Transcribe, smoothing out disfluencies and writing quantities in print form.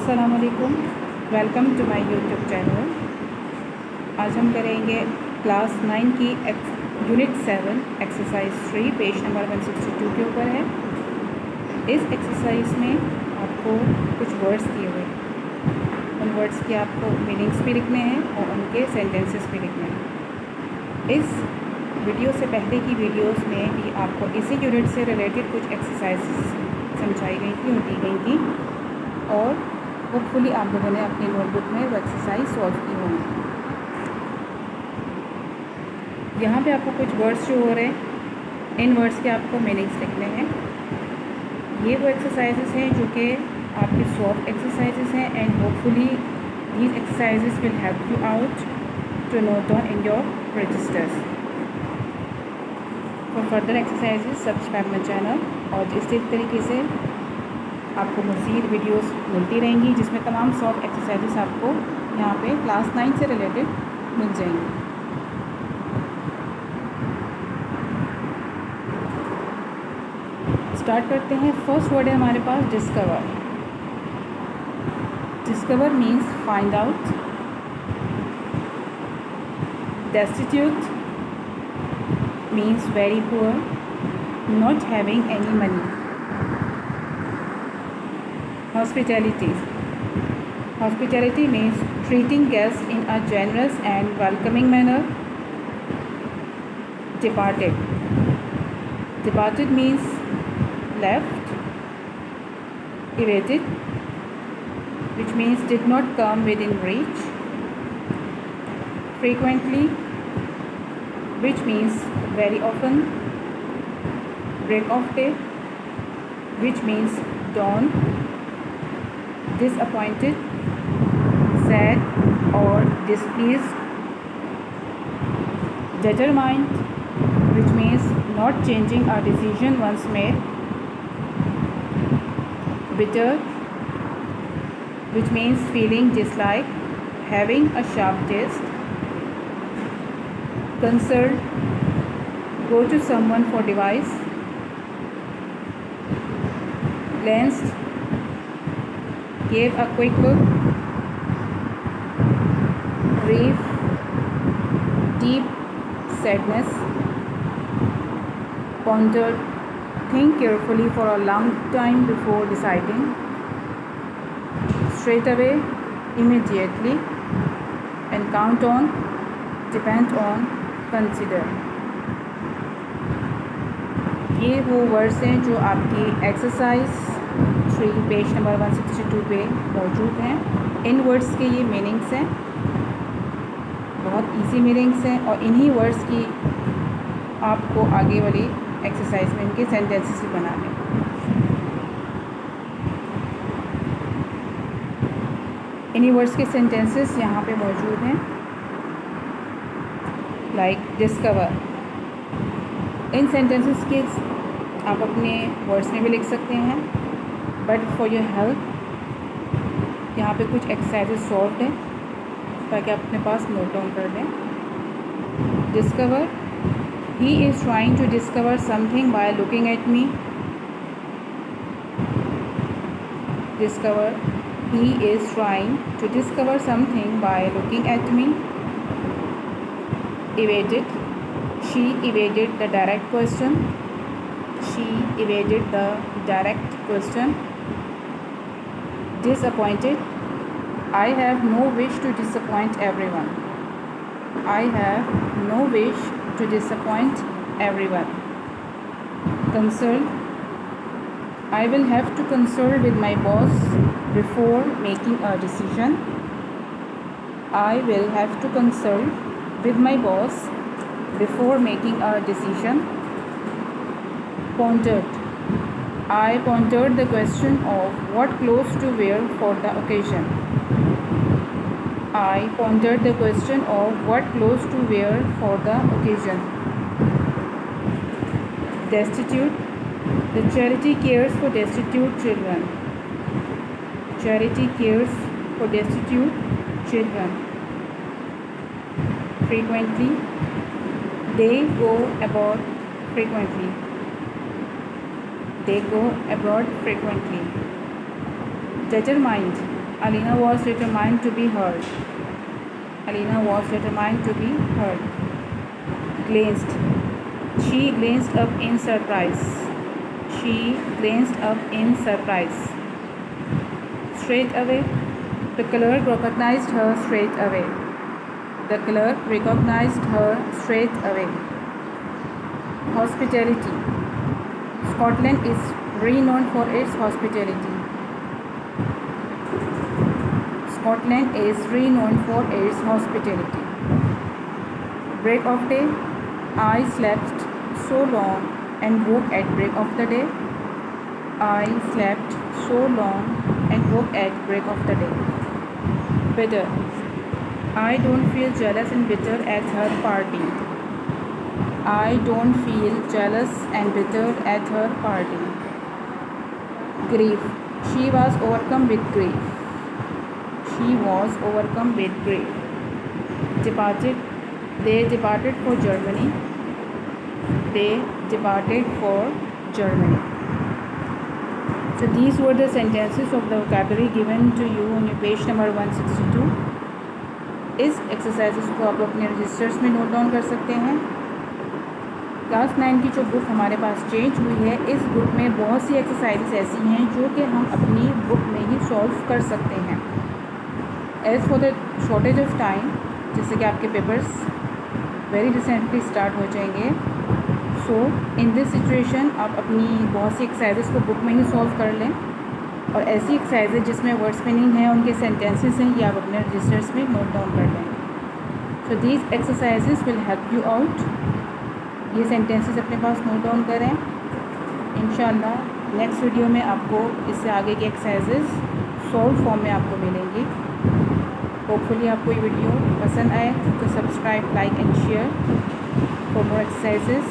अस्सलाम वालेकुम, welcome to my YouTube channel. आज हम करेंगे क्लास 9 की यूनिट 7 एक्सरसाइज 3 पेज नंबर 162 के ऊपर है। इस एक्सरसाइज में आपको कुछ वर्ड्स दिए हुए हैं, उन वर्ड्स के आपको मीनिंग्स भी लिखने हैं और उनके सेंटेंसेस भी लिखने हैं। इस वीडियो से पहले की वीडियोस में भी आपको इसी यूनिट से रिलेटेड कुछ एक्सरसाइजेस समझाई गई थी और दी गई थी और होपफुली आप लोगों ने अपनी नोटबुक में वो एक्सरसाइज सॉल्व की होंगी। यहाँ पे आपको कुछ वर्ड्स जो हो रहे हैं, इन वर्ड्स के आपको मीनिंग्स लिखने हैं। ये वो एक्सरसाइजेस हैं जो कि आपके सॉफ्ट एक्सरसाइजेस हैं and hopefully these exercises will help you out to note down in your registers. For further exercises subscribe my channel और इस तरीके से आपको मज़ीद वीडियोस मिलती रहेंगी जिसमें तमाम सॉफ्ट एक्सरसाइजेस आपको यहाँ पे क्लास 9 से रिलेटेड मिल जाएंगी। स्टार्ट करते हैं। फर्स्ट वर्ड है हमारे पास discover. Discover means find out. Destitute means very poor, not having any money. Hospitality. Hospitality means treating guests in a generous and welcoming manner. Departed. Departed means left. Evaded, which means did not come within reach. Frequently, which means very often. Break off day, which means dawn. Disappointed, sad or displeased. Determined, which means not changing a decision once made. Bitter, which means feeling dislike, having a sharp taste. Concerned, go to someone for advice. Glanced, gave a quick look. Grief, deep sadness. Pondered, think carefully for a long time before deciding. Straight away, immediately. And count on, depend on, consider. ये वो words हैं जो आपकी exercise 3 page number 162 पे मौजूद हैं। इन words के ये मीनिंग्स हैं, बहुत इजी मीनिंग्स हैं और इन्हीं वर्ड्स की आपको आगे वाली एक्सरसाइज में इनके सेंटेंसेस बनाने हैं। इन्हीं वर्ड्स के सेंटेंसेस यहाँ पे मौजूद हैं। लाइक डिस्कवर, इन सेंटेंसेस के आप अपने वर्ड्स में भी लिख सकते हैं, बट फॉर योर हेल्प यहाँ पे कुछ एक्सरसाइजेस सॉल्व हैं ताकि आप अपने पास नोट डाउन कर दें। Discover, he is trying to discover something by looking at me. Discover, he is trying to discover something by looking at me. Evaded, she evaded the direct question. She evaded the direct question. Disappointed, I have no wish to disappoint everyone. I have no wish to disappoint everyone. Concerned, I will have to consult with my boss before making a decision. I will have to consult with my boss before making a decision. Pondered, I pondered the question of what clothes to wear for the occasion. I pondered the question of what clothes to wear for the occasion. Destitute, the charity cares for destitute children. Charity cares for destitute children. Frequently, they go abroad frequently. They go abroad frequently. Determined, Alina was determined to be heard. Alina was determined to be heard. Glanced. She glanced up in surprise. She glanced up in surprise. Straight away. The clerk recognized her straight away. The clerk recognized her straight away. Hospitality. Scotland is renowned for its hospitality. Scotland is renowned for its hospitality. Break of day. I slept so long and woke at break of the day. I slept so long and woke at break of the day. Bitter. I don't feel jealous and bitter at her party. I don't feel jealous and bitter at her party. Grief. She was overcome with grief. She was overcome with grief. Departed. They departed for Germany. They departed for Germany. So these were the sentences of the vocabulary given to you on your page number 162. इस exercises को आप अपने registers में note down कर सकते हैं। Class 9 की जो बुक हमारे पास चेंज हुई है, इस बुक में बहुत सी एक्सरसाइजेस ऐसी हैं जो कि हम अपनी बुक में ही सॉल्व कर सकते हैं। As for the shortage of time, जैसे कि आपके पेपर्स वेरी रिसेंटली स्टार्ट हो जाएंगे, सो इन दिस सिचुएशन आप अपनी बहुत सी एक्सरसाइजेस को बुक में ही सॉल्व कर लें, और ऐसी एक्सरसाइजेज जिसमें वर्ड्स मीनिंग है, उनके सेंटेंसेस हैं, ये आप अपने रजिस्टर्स में नोट डाउन कर लें। So these exercises will help you out. ये सेंटेंसेस अपने पास नोट डाउन करें। इंशाल्लाह नेक्स्ट वीडियो में आपको इससे आगे की एक्सरसाइजेज सॉल्व फॉर्म में आपको मिलेंगी। होपफुली आपको ये वीडियो पसंद आए तो subscribe, like and share for more exercises.